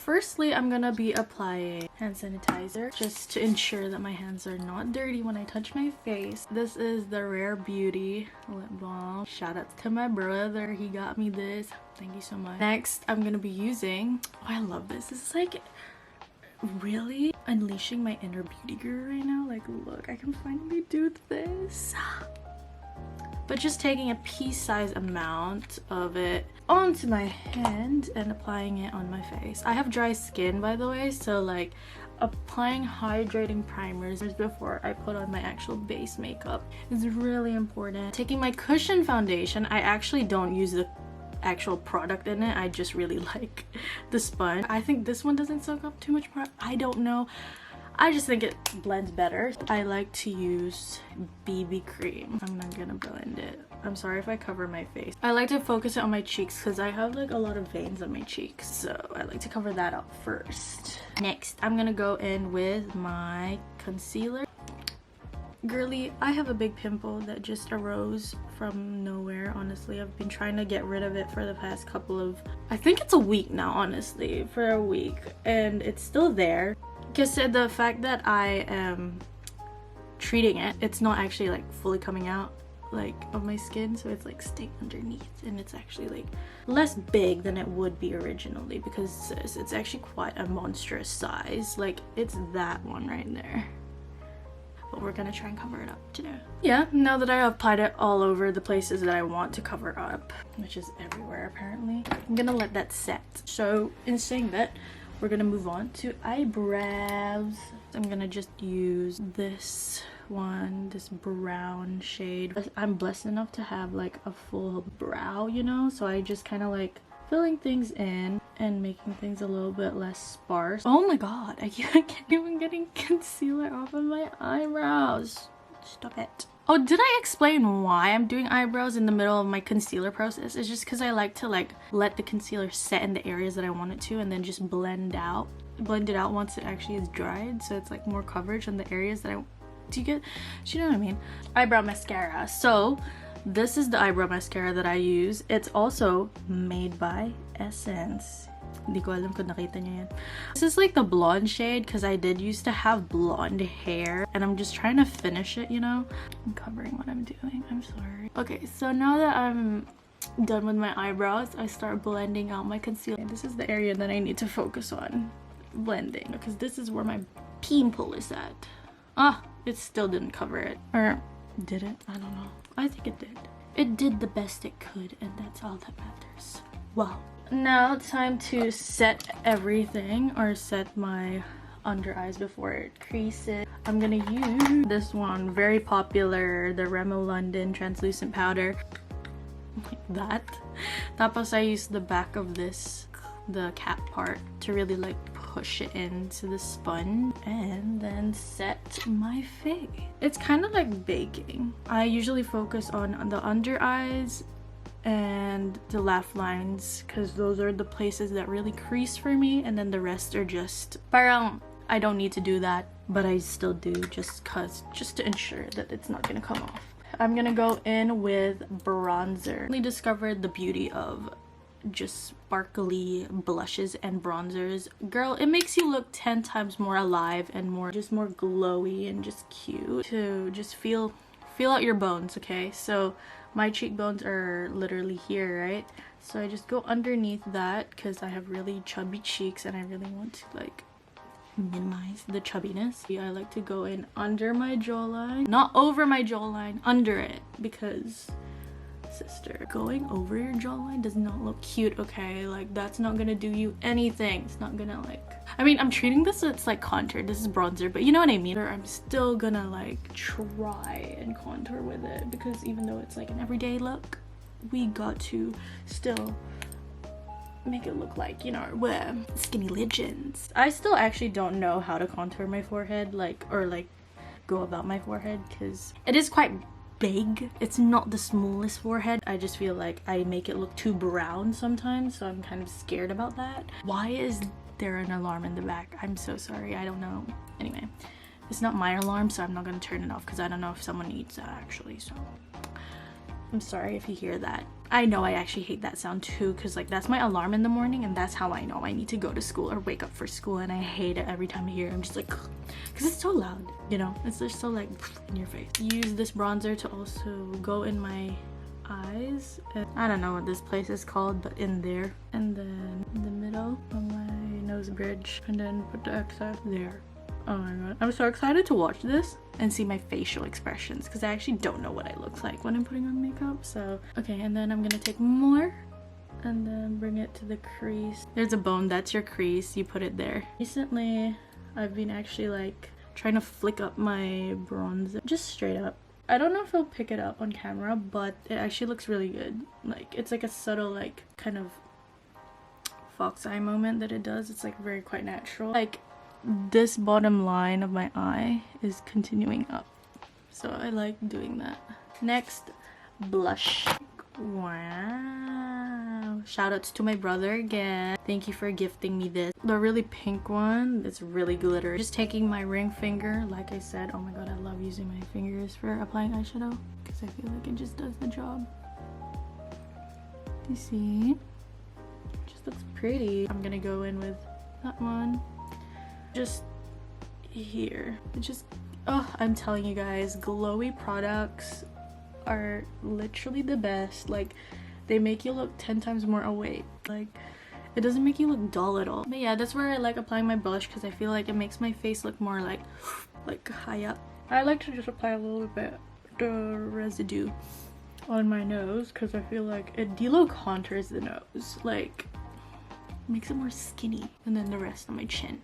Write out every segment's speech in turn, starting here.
firstly, I'm gonna be applying hand sanitizer just to ensure that my hands are not dirty when I touch my face. This is the Rare Beauty lip balm. Shout out to my brother, he got me this. Thank you so much. Next, I'm gonna be using, oh, I love this. This is like really unleashing my inner beauty girl right now. Like, look, I can finally do this. But just taking a pea-sized amount of it onto my hand and applying it on my face. I have dry skin, by the way, so like applying hydrating primers before I put on my actual base makeup is really important. Taking my cushion foundation, I actually don't use the actual product in it. I just really like the sponge. I think this one doesn't soak up too much product. I don't know. I just think it blends better. I like to use BB cream. I'm not gonna blend it. I'm sorry if I cover my face. I like to focus it on my cheeks because I have like a lot of veins on my cheeks. So I like to cover that up first. Next, I'm gonna go in with my concealer. Girly, I have a big pimple that just arose from nowhere. Honestly, I've been trying to get rid of it for the past couple of, I think it's a week now, honestly, for a week, and it's still there. Because the fact that I am treating it, it's not actually like fully coming out like of my skin, so it's like staying underneath, and it's actually like less big than it would be originally because it's actually quite a monstrous size. Like, it's that one right there. But we're gonna try and cover it up today. Yeah, now that I applied it all over the places that I want to cover up, which is everywhere apparently, I'm gonna let that set. So in saying that, we're gonna move on to eyebrows. I'm gonna just use this one, this brown shade. I'm blessed enough to have like a full brow, you know, so I just kind of like filling things in and making things a little bit less sparse. Oh my god, I can't even getting concealer off of my eyebrows. Stop it. Oh, did I explain why I'm doing eyebrows in the middle of my concealer process? It's just because I like to like let the concealer set in the areas that I want it to and then just blend it out once it actually is dried, so it's like more coverage on the areas that I do you know what I mean? Eyebrow mascara. So this is the eyebrow mascara that I use. It's also made by Essence. Hindi ko alam kung nakita niyo yan. This is like the blonde shade because I did used to have blonde hair and I'm just trying to finish it, you know? I'm covering what I'm doing. I'm sorry. Okay, so now that I'm done with my eyebrows, I start blending out my concealer. This is the area that I need to focus on blending because this is where my pimple is at. Ah, it still didn't cover it. Or did it? I don't know. I think it did. It did the best it could, and that's all that matters. Wow. Now it's time to set everything, or set my under eyes before it creases. I'm gonna use this one, very popular, the Remo London translucent powder. Like that. Tapos I use the back of this, the cap part, to really like push it into the sponge and then set my face. It's kind of like baking. I usually focus on the under eyes and the laugh lines because those are the places that really crease for me, and then the rest are just parang I don't need to do that, but I still do just to ensure that it's not gonna come off. I'm gonna go in with bronzer. I really discovered the beauty of just sparkly blushes and bronzers. Girl, it makes you look 10 times more alive and more glowy and just cute. To just feel out your bones, okay? So my cheekbones are literally here, right? So I just go underneath that because I have really chubby cheeks and I really want to like minimize the chubbiness. I like to go in under my jawline, not over my jawline, under it, because sister, going over your jawline does not look cute, okay? Like, that's not gonna do you anything. It's not gonna like, I mean, I'm treating this, it's like contour, this is bronzer, but you know what I mean. I'm still gonna like try and contour with it because even though it's like an everyday look, we got to still make it look like, you know, we're skinny legends. I still actually don't know how to contour my forehead, like, or like go about my forehead, because it is quite big. It's not the smallest forehead. I just feel like I make it look too brown sometimes, so I'm kind of scared about that. Why is there an alarm in the back? I'm so sorry, I don't know. Anyway, it's not my alarm, so I'm not gonna turn it off because I don't know if someone needs that actually. So I'm sorry if you hear that. I know I actually hate that sound too, because like that's my alarm in the morning and that's how I know I need to go to school or wake up for school, and I hate it every time I hear it. I'm just like, because it's so loud, you know? It's just so like in your face. Use this bronzer to also go in my eyes. And I don't know what this place is called, but in there. And then in the middle of my nose bridge, and then put the excess there. Oh my god, I'm so excited to watch this and see my facial expressions, because I actually don't know what I look like when I'm putting on makeup. So okay, and then I'm gonna take more and then bring it to the crease. There's a bone, that's your crease, you put it there. Recently I've been actually like trying to flick up my bronzer just straight up. I don't know if it'll pick it up on camera, but it actually looks really good. Like it's like a subtle like kind of fox eye moment that it does. It's like very quite natural. Like this bottom line of my eye is continuing up, so I like doing that. Next, blush. Wow, shout outs to my brother again. Thank you for gifting me this, the really pink one. It's really glittery. Just taking my ring finger, like I said. Oh my god, I love using my fingers for applying eyeshadow because I feel like it just does the job. You see, it just looks pretty. I'm gonna go in with that one just here. It just, oh, I'm telling you guys, glowy products are literally the best. Like they make you look 10 times more awake. Like it doesn't make you look dull at all. But yeah, that's where I like applying my blush, because I feel like it makes my face look more like high up. I like to just apply a little bit the residue on my nose because I feel like it de-low contours the nose, like makes it more skinny, and then the rest on my chin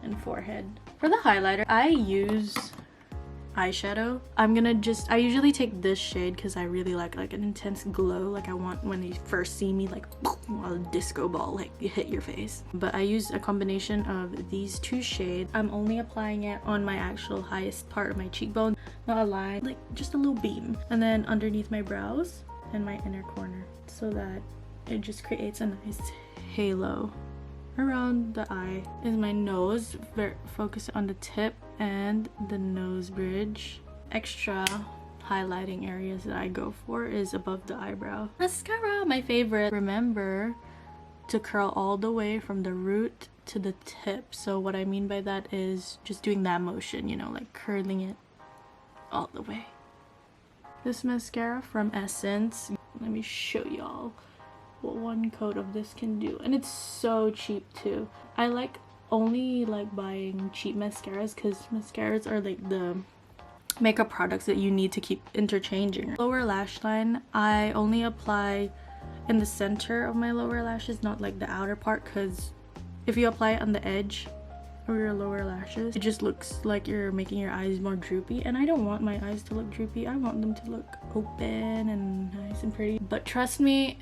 and forehead. For the highlighter, I use eyeshadow. I usually take this shade because I really like an intense glow. Like I want when you first see me, like a disco ball like hit your face. But I use a combination of these two shades. I'm only applying it on my actual highest part of my cheekbone, not a line, like just a little beam, and then underneath my brows and my inner corner, so that it just creates a nice halo around the eye. Is my nose, focus on the tip and the nose bridge. Extra highlighting areas that I go for is above the eyebrow. Mascara, my favorite. Remember to curl all the way from the root to the tip. So what I mean by that is just doing that motion, you know, like curling it all the way. This mascara from Essence, let me show y'all what one coat of this can do, and it's so cheap too. I only like buying cheap mascaras because mascaras are like the makeup products that you need to keep interchanging. Lower lash line, I only apply in the center of my lower lashes, not like the outer part, because if you apply it on the edge of your lower lashes, it just looks like you're making your eyes more droopy, and I don't want my eyes to look droopy. I want them to look open and nice and pretty. But trust me,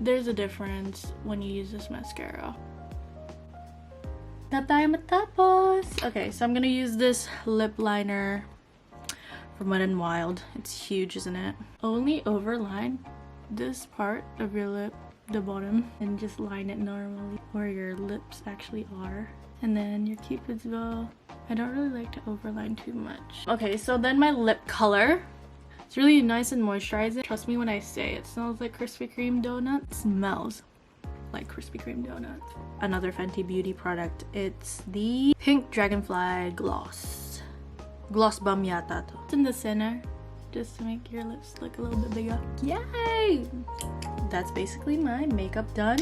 there's a difference when you use this mascara. Na tayo matapos! Okay, so I'm gonna use this lip liner from Wet n Wild. It's huge, isn't it? Only overline this part of your lip, the bottom, and just line it normally where your lips actually are. And then your cupid's bow. I don't really like to overline too much. Okay, so then my lip color. It's really nice and moisturizing. Trust me when I say it smells like Krispy Kreme donut. It smells like Krispy Kreme donut. Another Fenty Beauty product. It's the Pink Dragonfly Gloss. Gloss Bomb yata to. It's in the center, just to make your lips look a little bit bigger. Yay! That's basically my makeup done.